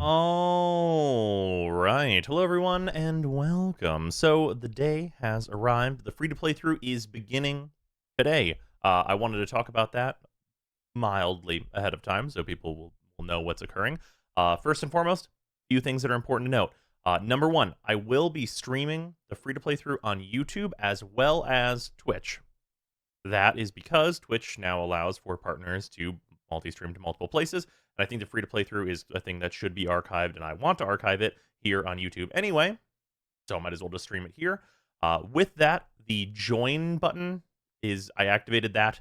All right. Hello, everyone, and welcome. So, the day has arrived. The free to play through is beginning today. I wanted to talk about that mildly ahead of time so people will know what's occurring. First and foremost, a few things that are important to note. Number one, I will be streaming the free to play through on YouTube as well as Twitch. That is because Twitch now allows for partners to multi-stream to multiple places, and I think the free to play through is a thing that should be archived, and I want to archive it here on YouTube anyway, so I might as well just stream it here. With that, the join button I activated that.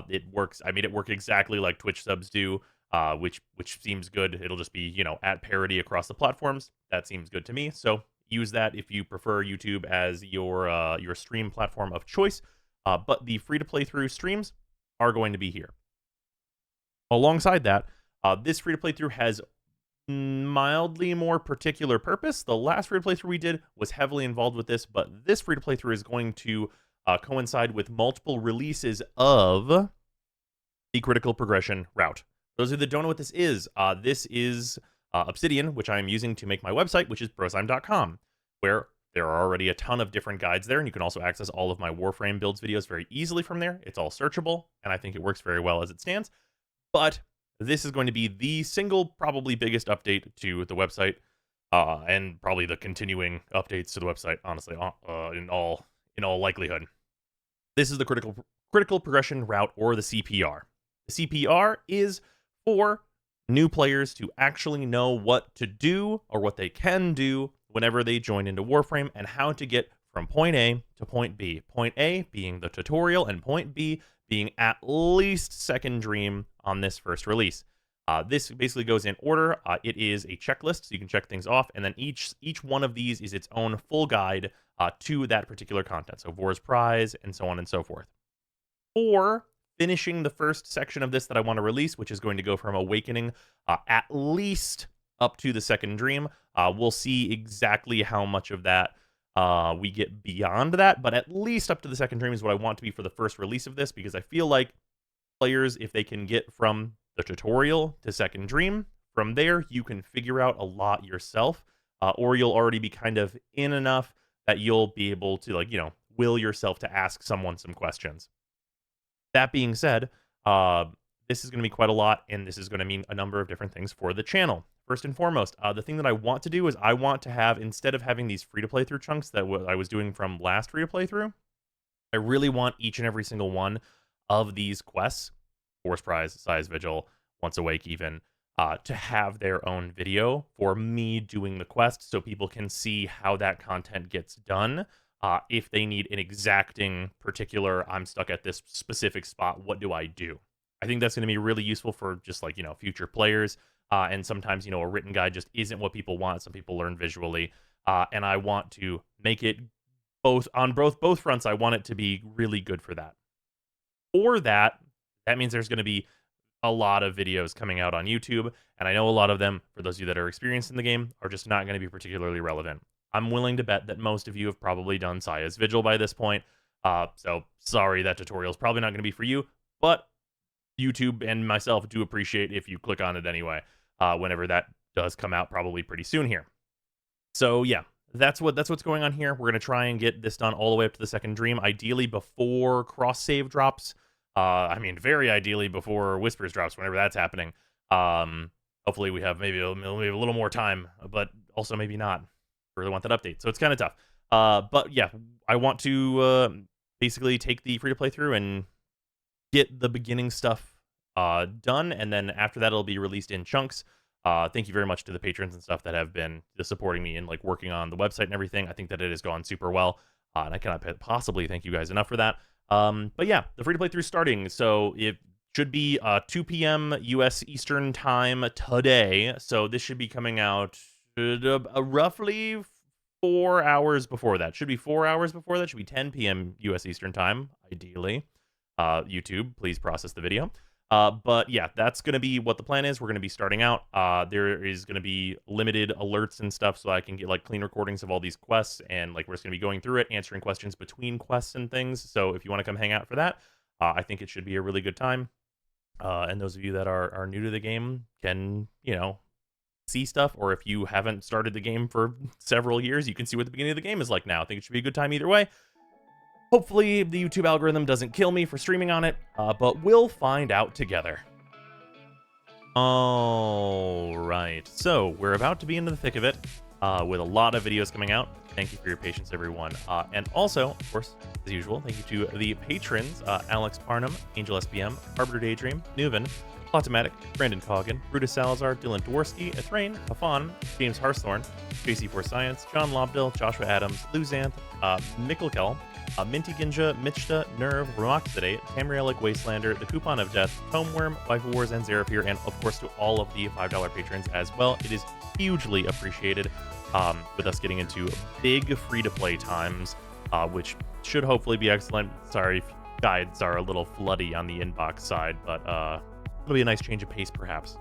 It works. I made it work exactly like Twitch subs do, which seems good. It'll just be at parity across the platforms. That seems good to me. So use that if you prefer YouTube as your stream platform of choice. But the free to play through streams are going to be here. Alongside that, this free to play through has mildly more particular purpose. The last free to play through we did was heavily involved with this, but this free to play through is going to coincide with multiple releases of the critical progression route. For those of you that don't know what this is Obsidian, which I am using to make my website, which is brozime.com, where there are already a ton of different guides there, and you can also access all of my Warframe builds videos very easily from there. It's all searchable, and I think it works very well as it stands. But this is going to be the single, probably biggest update to the website, and probably the continuing updates to the website, honestly, in all likelihood. This is the critical progression route, or the CPR. The CPR is for new players to actually know what to do, or what they can do, whenever they join into Warframe, and how to get from point A to point B. Point A being the tutorial, and point B being at least Second Dream on this first release. This basically goes in order. It is a checklist, so you can check things off, and then each one of these is its own full guide to that particular content. So Vor's Prize, and so on and so forth. For finishing the first section of this that I want to release, which is going to go from Awakening at least up to the Second Dream. We'll see exactly how much of that we get beyond that, but at least up to the Second Dream is what I want to be for the first release of this, because I feel like players, if they can get from the tutorial to Second Dream, from there you can figure out a lot yourself, or you'll already be kind of in enough that you'll be able to, will yourself to ask someone some questions. That being said, this is going to be quite a lot, and this is going to mean a number of different things for the channel. First and foremost, the thing that I want to do is I want to have, instead of having these free-to-play-through chunks that I was doing from last free-to-play-through, I really want each and every single one of these quests, Force Prize, Size Vigil, Once Awake even, to have their own video for me doing the quest, so people can see how that content gets done. If they need an exacting particular, I'm stuck at this specific spot, what do I do? I think that's going to be really useful for just future players. And sometimes, a written guide just isn't what people want. Some people learn visually. And I want to make it both fronts. I want it to be really good for that. For that means there's going to be a lot of videos coming out on YouTube. And I know a lot of them, for those of you that are experienced in the game, are just not going to be particularly relevant. I'm willing to bet that most of you have probably done Saya's Vigil by this point. So sorry, that tutorial is probably not going to be for you. But YouTube and myself do appreciate if you click on it anyway, whenever that does come out, probably pretty soon here. So yeah, that's what's going on here. We're going to try and get this done all the way up to the Second Dream, ideally before cross save drops. I mean, very ideally before Whispers drops, whenever that's happening. Hopefully we have maybe a little more time, but also maybe not. Really want that update, so it's kind of tough. But yeah, I want to basically take the free to play through and get the beginning stuff done, and then after that it'll be released in chunks. Thank you very much to the patrons and stuff that have been supporting me in working on the website and everything. I think that it has gone super well, and I cannot possibly thank you guys enough for that. But yeah, the free to play through starting, so it should be 2 p.m. US Eastern time today. So this should be coming out roughly 4 hours before that. Should be 4 hours before that. Should be 10 p.m. US Eastern time, ideally. YouTube, please process the video. But yeah, that's going to be what the plan is. We're going to be starting out. There is going to be limited alerts and stuff, so I can get clean recordings of all these quests, and we're just going to be going through it, answering questions between quests and things. So if you want to come hang out for that, I think it should be a really good time. And those of you that are new to the game can, see stuff, or if you haven't started the game for several years, you can see what the beginning of the game is like now. I think it should be a good time either way. Hopefully the YouTube algorithm doesn't kill me for streaming on it, but we'll find out together. All right, so we're about to be into the thick of it with a lot of videos coming out. Thank you for your patience, everyone. And also, of course, as usual, thank you to the patrons, Alex Parnham, Angel SBM, Arbiter Daydream, Nuven, Plotomatic, Brandon Coggin, Brutus Salazar, Dylan Dworsky, Ethrain, Hafan, James Harthorn, JC4Science, John Lobdell, Joshua Adams, Luzanth, Mikkelkel, Minty Ginja, Michta, Nerve, Ramoxidate, Tamrielic Wastelander, The Coupon of Death, Tomeworm, Waifu Wars, and Zerapir, and of course to all of the $5 patrons as well. It is hugely appreciated with us getting into big free-to-play times, which should hopefully be excellent. Sorry if guides are a little floody on the inbox side, but it'll be a nice change of pace perhaps.